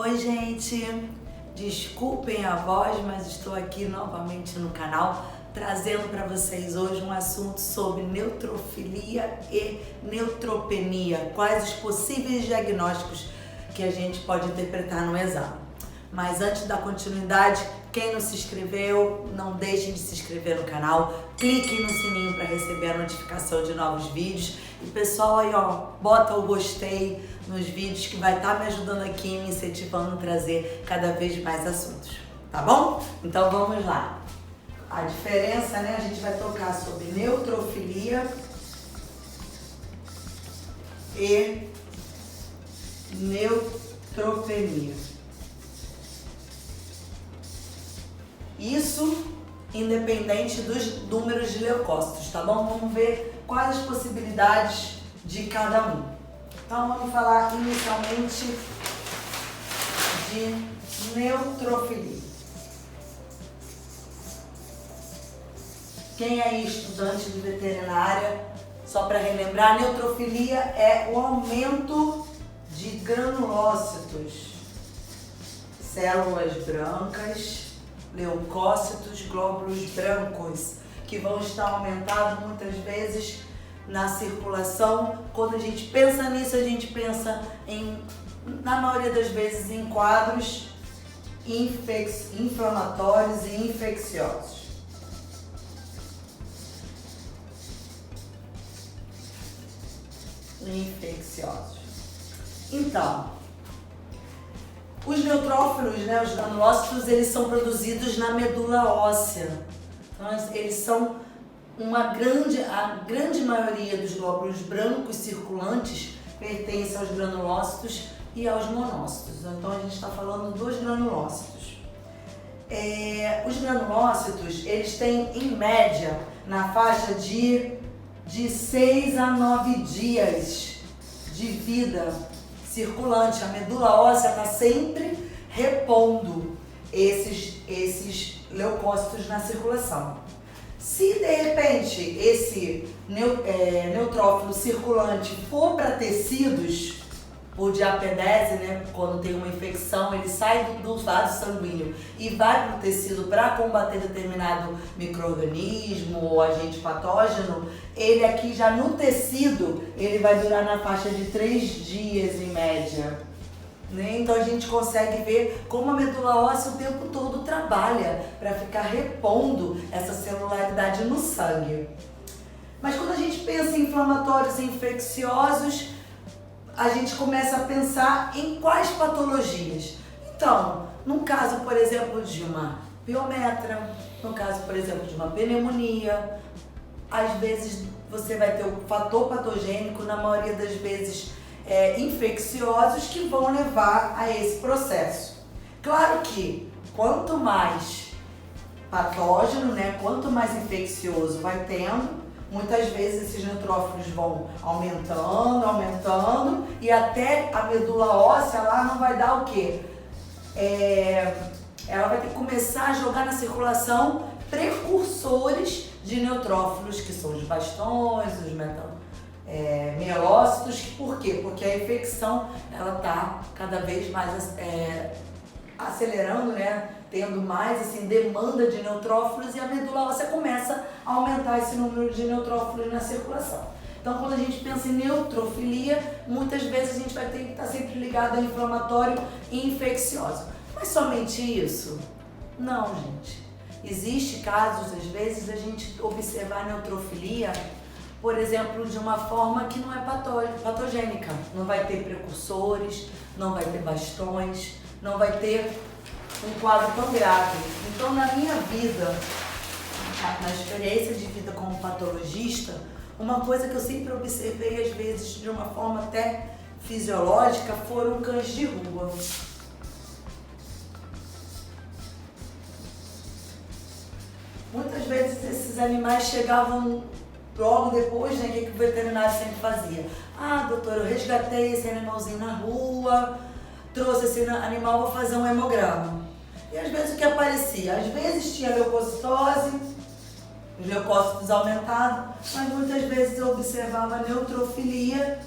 Oi gente, desculpem a voz, mas estou aqui novamente no canal trazendo para vocês hoje um assunto sobre neutrofilia e neutropenia, quais os possíveis diagnósticos que a gente pode interpretar no exame. Mas antes da continuidade, quem não se inscreveu, não deixem de se inscrever no canal, cliquem no sininho para receber a notificação de novos vídeos. E pessoal aí ó, bota o gostei nos vídeos que vai estar me ajudando aqui, me incentivando a trazer cada vez mais assuntos, tá bom? Então vamos lá. A diferença, né, a gente vai tocar sobre neutrofilia e neutropenia. Isso independente dos números de leucócitos, tá bom? Vamos ver quais as possibilidades de cada um. Então vamos falar inicialmente de neutrofilia. Quem é estudante de veterinária, só para relembrar, neutrofilia é o aumento de granulócitos, células brancas, leucócitos, glóbulos brancos, que vão estar aumentados muitas vezes na circulação. Quando a gente pensa nisso, a gente pensa na maioria das vezes em quadros inflamatórios e infecciosos. Então, os neutrófilos, né, os granulócitos, eles são produzidos na medula óssea. Então, eles são a grande maioria dos glóbulos brancos circulantes pertence aos granulócitos e aos monócitos. Então, a gente está falando dos granulócitos. Os granulócitos, eles têm, em média, na faixa de 6 a 9 dias de vida circulante. A medula óssea está sempre repondo esses leucócitos na circulação. Se de repente esse neutrófilo circulante for para tecidos, por diapedese, né, quando tem uma infecção, ele sai do vaso sanguíneo e vai para o tecido para combater determinado micro-organismo ou agente patógeno, ele aqui já no tecido, ele vai durar na faixa de 3 dias em média. Né? Então a gente consegue ver como a medula óssea o tempo todo trabalha para ficar repondo essa celularidade no sangue. Mas quando a gente pensa em inflamatórios e infecciosos, a gente começa a pensar em quais patologias. Então, no caso, por exemplo, de uma piometra, no caso, por exemplo, de uma pneumonia, às vezes você vai ter o fator patogênico, na maioria das vezes infecciosos, que vão levar a esse processo. Claro que quanto mais patógeno, né, quanto mais infeccioso vai tendo, muitas vezes esses neutrófilos vão aumentando e até a medula óssea lá não vai dar o quê? Ela vai ter que começar a jogar na circulação precursores de neutrófilos, que são os bastões, os mielócitos. Por quê? Porque a infecção ela está cada vez mais acelerando, né? Tendo mais assim, demanda de neutrófilos, e a medula óssea começa a aumentar esse número de neutrófilos na circulação. Então, quando a gente pensa em neutrofilia, muitas vezes a gente vai ter que estar sempre ligado a inflamatório e infeccioso. Mas somente isso? Não, gente. Existe casos, às vezes, a gente observar a neutrofilia, por exemplo, de uma forma que não é patogênica. Não vai ter precursores, não vai ter bastões, não vai ter um quadro tão grave. Então, na minha vida, na experiência de vida como patologista, uma coisa que eu sempre observei, às vezes, de uma forma até fisiológica, foram cães de rua. Muitas vezes esses animais chegavam logo depois, né, que o veterinário sempre fazia. Ah, doutor, eu resgatei esse animalzinho na rua, trouxe esse animal, vou fazer um hemograma. E às vezes o que aparecia? Às vezes tinha leucocitose, os leucócitos aumentados, mas muitas vezes eu observava neutrofilia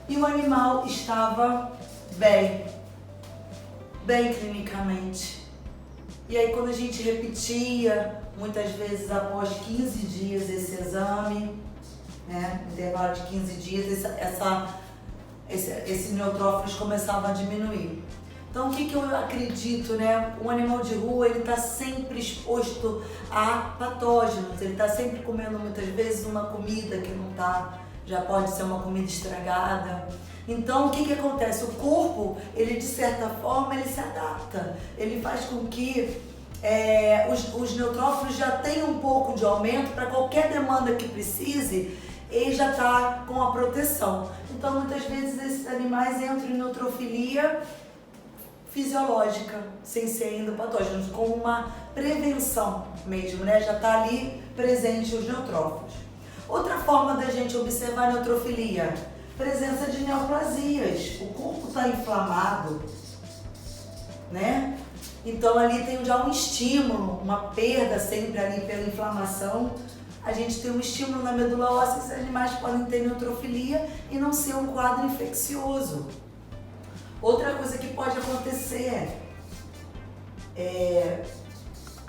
e o animal estava bem. bem clinicamente. E aí quando a gente repetia, muitas vezes após 15 dias esse exame, né, intervalo de 15 dias, esse neutrófilos começava a diminuir. Então o que eu acredito, né? O animal de rua, ele está sempre exposto a patógenos, ele está sempre comendo muitas vezes uma comida que não está, já pode ser uma comida estragada. Então o que acontece? O corpo, ele de certa forma, ele se adapta, ele faz com que os neutrófilos já tenham um pouco de aumento para qualquer demanda que precise, ele já está com a proteção. Então muitas vezes esses animais entram em neutrofilia fisiológica, sem ser ainda patógenos, como uma prevenção mesmo, né? Já está ali presente os neutrófilos. Outra forma da gente observar a neutrofilia, presença de neoplasias. O corpo está inflamado, né? Então ali tem já um estímulo, uma perda sempre ali pela inflamação. A gente tem um estímulo na medula óssea, esses animais podem ter neutrofilia e não ser um quadro infeccioso. Outra coisa que pode acontecer é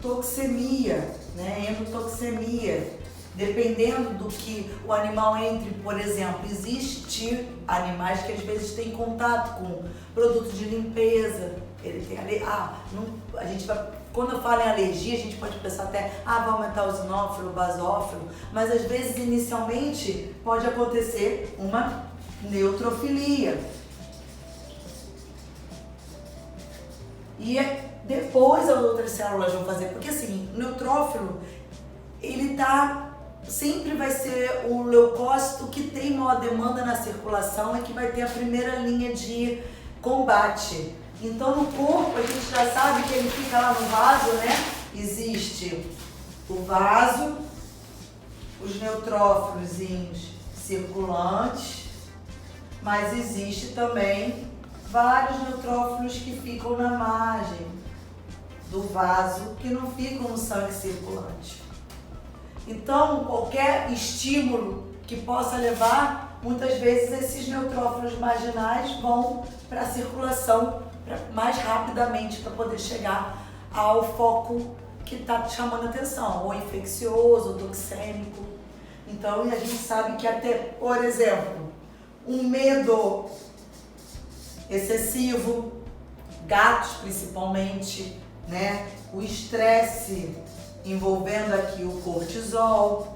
toxemia, né? Endotoxemia. Dependendo do que o animal entre, por exemplo, existe animais que às vezes têm contato com produtos de limpeza. Ele tem a gente vai, quando eu falo em alergia, a gente pode pensar até, vai aumentar o eosinófilo, o basófilo, mas às vezes inicialmente pode acontecer uma neutrofilia. E depois as outras células vão fazer, porque assim, o neutrófilo, ele sempre vai ser o leucócito que tem maior demanda na circulação e que vai ter a primeira linha de combate. Então no corpo a gente já sabe que ele fica lá no vaso, né? Existe o vaso, os neutrófilos circulantes, mas existe também vários neutrófilos que ficam na margem do vaso, que não ficam no sangue circulante. Então, qualquer estímulo que possa levar, muitas vezes esses neutrófilos marginais vão para a circulação mais rapidamente para poder chegar ao foco que está chamando atenção, ou infeccioso, ou toxêmico. Então, a gente sabe que até, por exemplo, um medo excessivo, gatos principalmente, né? O estresse envolvendo aqui o cortisol,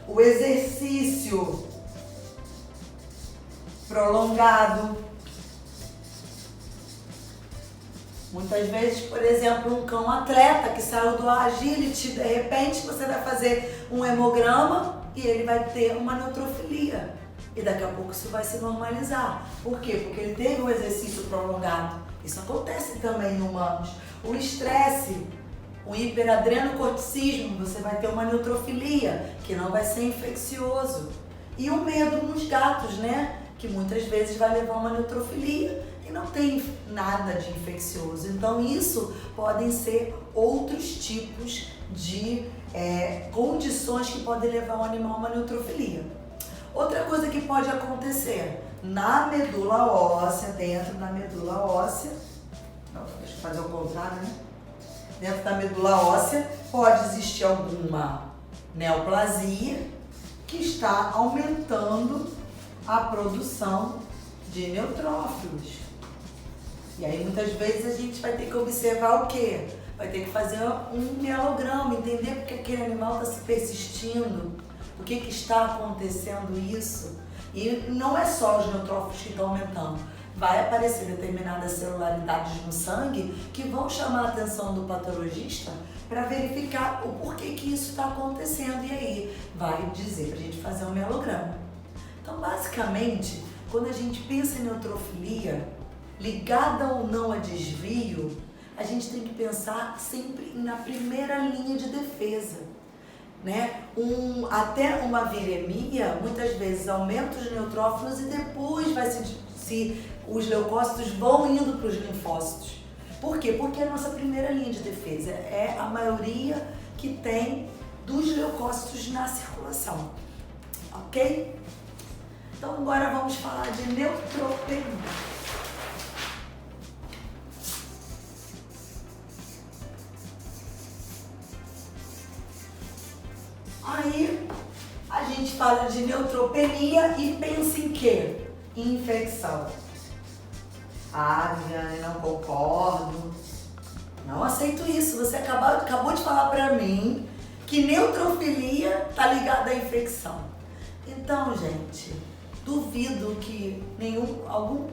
o exercício prolongado. Muitas vezes, por exemplo, um cão atleta que saiu do agility, de repente você vai fazer um hemograma e ele vai ter uma neutrofilia. E daqui a pouco isso vai se normalizar. Por quê? Porque ele teve um exercício prolongado. Isso acontece também em humanos. O estresse, o hiperadrenocorticismo, você vai ter uma neutrofilia, que não vai ser infeccioso. E o medo nos gatos, né? Que muitas vezes vai levar a uma neutrofilia e não tem nada de infeccioso. Então isso podem ser outros tipos de condições que podem levar o animal a uma neutrofilia. Outra coisa que pode acontecer na medula óssea, dentro da medula óssea, deixa eu fazer o contrário, né? Dentro da medula óssea pode existir alguma neoplasia que está aumentando a produção de neutrófilos. E aí muitas vezes a gente vai ter que observar o quê? Vai ter que fazer um mielograma, entender porque aquele animal está se persistindo, por que está acontecendo isso. E não é só os neutrófilos que estão aumentando. Vai aparecer determinadas celularidades no sangue que vão chamar a atenção do patologista para verificar o porquê que isso está acontecendo. E aí vai dizer para a gente fazer um mielograma. Então, basicamente, quando a gente pensa em neutrofilia, ligada ou não a desvio, a gente tem que pensar sempre na primeira linha de defesa, né? Até uma viremia, muitas vezes aumenta os neutrófilos e depois vai se os leucócitos vão indo para os linfócitos. Por quê? Porque é a nossa primeira linha de defesa é a maioria que tem dos leucócitos na circulação, ok? Então agora vamos falar de neutropenia. Aí a gente fala de neutropenia e pensa em quê? Infecção. Ah, Viviane, não concordo. Não aceito isso. Você acabou de falar pra mim que neutrofilia tá ligada à infecção. Então, gente, duvido que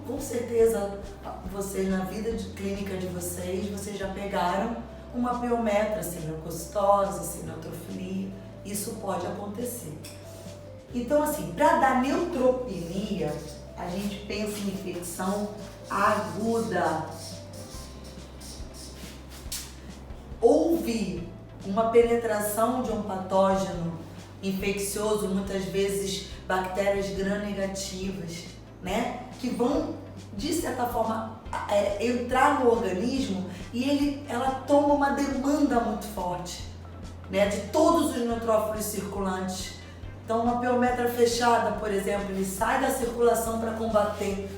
com certeza, vocês na vida clínica de vocês já pegaram uma piometra, sem leucocitose, sem neutrofilia. Isso pode acontecer. Então, assim, para dar neutropenia, a gente pensa em infecção aguda. Houve uma penetração de um patógeno infeccioso, muitas vezes bactérias gram-negativas, né? Que vão, de certa forma, entrar no organismo e ela toma uma demanda muito forte, né? De todos os neutrófilos circulantes. Então, uma piometra fechada, por exemplo, ele sai da circulação para combater,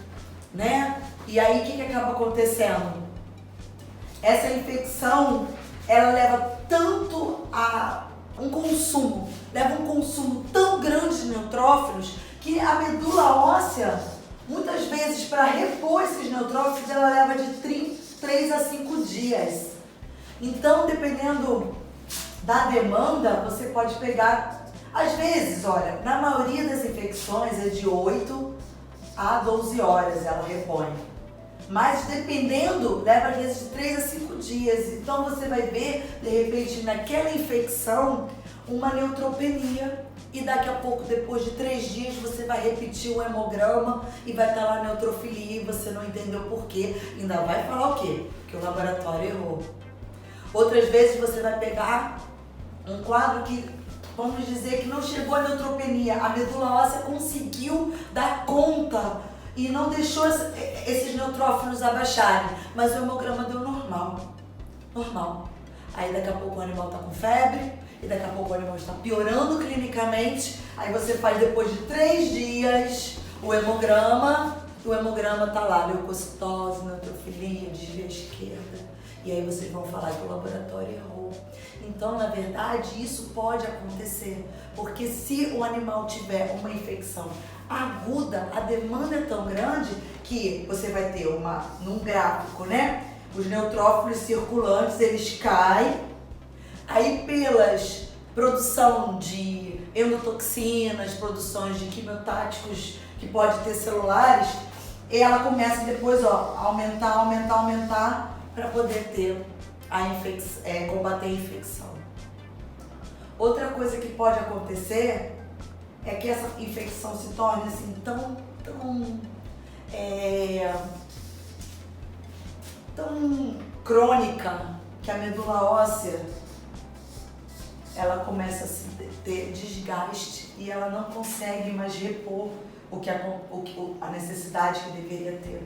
né? E aí, o que acaba acontecendo? Essa infecção, ela leva tanto a um consumo tão grande de neutrófilos que a medula óssea, muitas vezes, para repor esses neutrófilos, ela leva de 3 a 5 dias. Então, dependendo da demanda, você pode pegar, às vezes, olha, na maioria das infecções é de 8 a 12 horas ela repõe. Mas dependendo, leva às vezes de 3 a 5 dias. Então você vai ver, de repente, naquela infecção, uma neutropenia. E daqui a pouco, depois de 3 dias, você vai repetir o hemograma e vai estar lá neutrofilia e você não entendeu por quê. Ainda vai falar o quê? Que o laboratório errou. Outras vezes você vai pegar um quadro que, vamos dizer, que não chegou a neutropenia. A medula óssea conseguiu dar conta e não deixou esses neutrófilos abaixarem, mas o hemograma deu normal. Aí daqui a pouco o animal está com febre, e daqui a pouco o animal está piorando clinicamente, aí você faz depois de 3 dias o hemograma está lá, leucocitose, neutrofilia, desvio à esquerda, e aí vocês vão falar que o laboratório errou. Então, na verdade, isso pode acontecer, porque se o animal tiver uma infecção aguda, a demanda é tão grande que você vai ter num gráfico, né? Os neutrófilos circulantes, eles caem, aí pelas produção de endotoxinas, produções de quimiotáticos que pode ter celulares, ela começa depois, ó, a aumentar para poder ter combater a infecção. Outra coisa que pode acontecer é que essa infecção se torne assim tão crônica que a medula óssea ela começa a ter desgaste e ela não consegue mais repor a necessidade que deveria ter.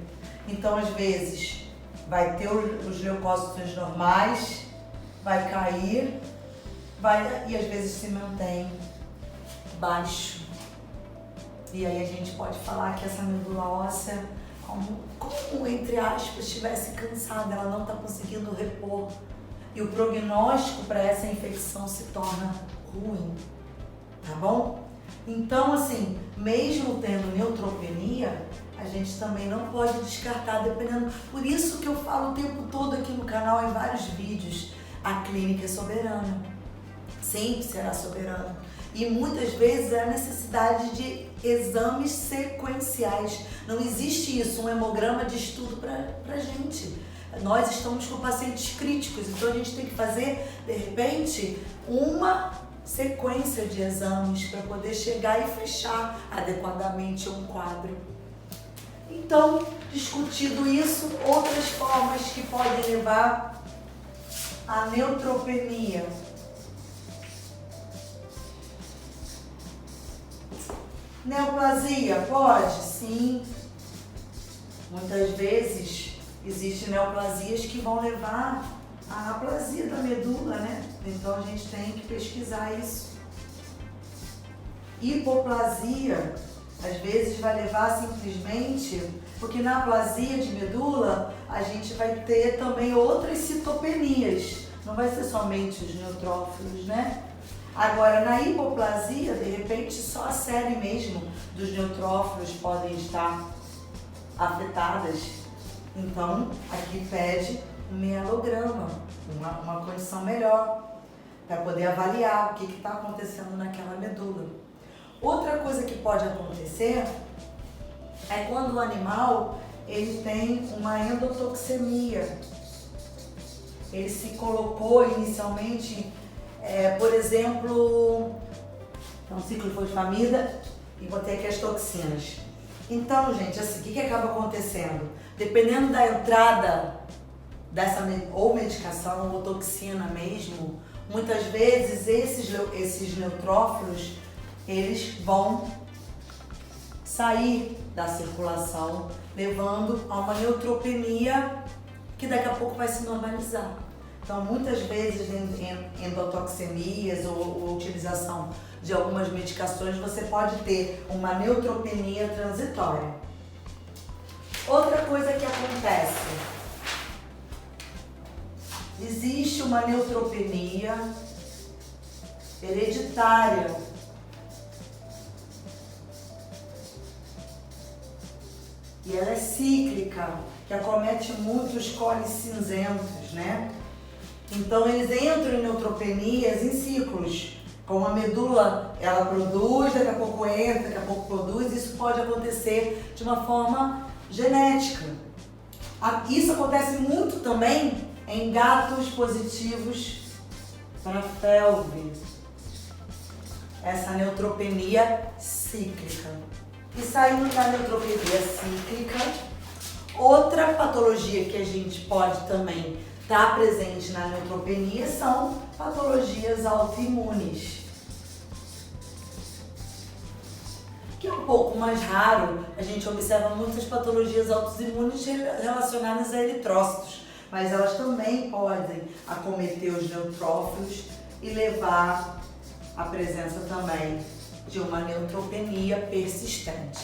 Então, às vezes, vai ter os leucócitos normais, vai cair, e às vezes se mantém baixo. E aí a gente pode falar que essa medula óssea, como entre aspas, estivesse cansada, ela não está conseguindo repor. E o prognóstico para essa infecção se torna ruim, tá bom? Então, assim, mesmo tendo neutropenia, a gente também não pode descartar, dependendo. Por isso que eu falo o tempo todo aqui no canal, em vários vídeos, a clínica é soberana. Sempre será soberana. E muitas vezes é a necessidade de exames sequenciais. Não existe isso, um hemograma de estudo pra gente. Nós estamos com pacientes críticos, então a gente tem que fazer, de repente, uma sequência de exames para poder chegar e fechar adequadamente um quadro. Então, discutido isso, outras formas que podem levar à neutropenia. Neoplasia, pode? Sim. Muitas vezes existem neoplasias que vão levar à aplasia da medula, né? Então a gente tem que pesquisar isso. Hipoplasia, às vezes vai levar simplesmente, porque na aplasia de medula a gente vai ter também outras citopenias, não vai ser somente os neutrófilos, né? Agora, na hipoplasia, de repente, só a série mesmo dos neutrófilos podem estar afetadas. Então, aqui pede um mielograma, uma condição melhor, para poder avaliar o que está acontecendo naquela medula. Outra coisa que pode acontecer é quando o animal ele tem uma endotoxemia. Ele se colocou inicialmente, por exemplo, um ciclo fosfamida e botei aqui as toxinas. Então, gente, assim, o que acaba acontecendo? Dependendo da entrada dessa ou medicação ou toxina mesmo, muitas vezes esses neutrófilos eles vão sair da circulação, levando a uma neutropenia que daqui a pouco vai se normalizar. Então, muitas vezes em endotoxemias ou utilização de algumas medicações, você pode ter uma neutropenia transitória. Outra coisa que acontece, existe uma neutropenia hereditária. E ela é cíclica, que acomete muito os coles cinzentos, né? Então eles entram em neutropenias em ciclos. Como a medula, ela produz, daqui a pouco entra, daqui a pouco produz, isso pode acontecer de uma forma genética. Isso acontece muito também em gatos positivos para FeLV. Essa neutropenia cíclica. E saindo da neutropenia cíclica, outra patologia que a gente pode também estar presente na neutropenia são patologias autoimunes. Que é um pouco mais raro, a gente observa muitas patologias autoimunes relacionadas a eritrócitos, mas elas também podem acometer os neutrófilos e levar à presença também de uma neutropenia persistente,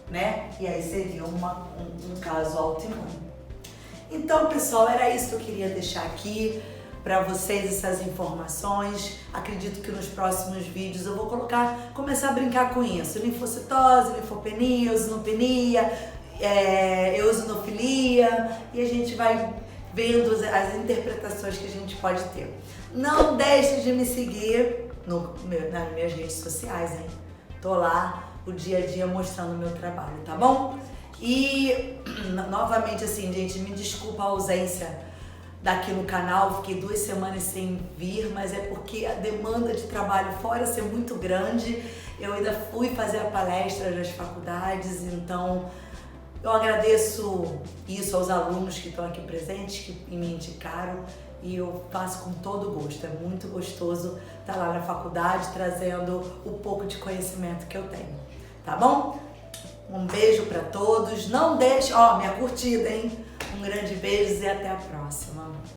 né? E aí seria um caso autoimune. Então, pessoal, era isso que eu queria deixar aqui para vocês, essas informações. Acredito que nos próximos vídeos eu vou começar a brincar com isso. Linfocitose, linfopenia, eosinopenia, eosinofilia, e a gente vai vendo as interpretações que a gente pode ter. Não deixe de me seguir nas minhas redes sociais, hein? Tô lá o dia a dia mostrando o meu trabalho, tá bom? E novamente assim, gente, me desculpa a ausência daqui no canal, fiquei 2 semanas sem vir, mas é porque a demanda de trabalho fora ser muito grande. Eu ainda fui fazer a palestra nas faculdades, então eu agradeço isso aos alunos que estão aqui presentes, que me indicaram, e eu faço com todo gosto. É muito gostoso estar lá na faculdade trazendo o pouco de conhecimento que eu tenho, tá bom? Um beijo para todos, não deixe, minha curtida, hein? Um grande beijo e até a próxima.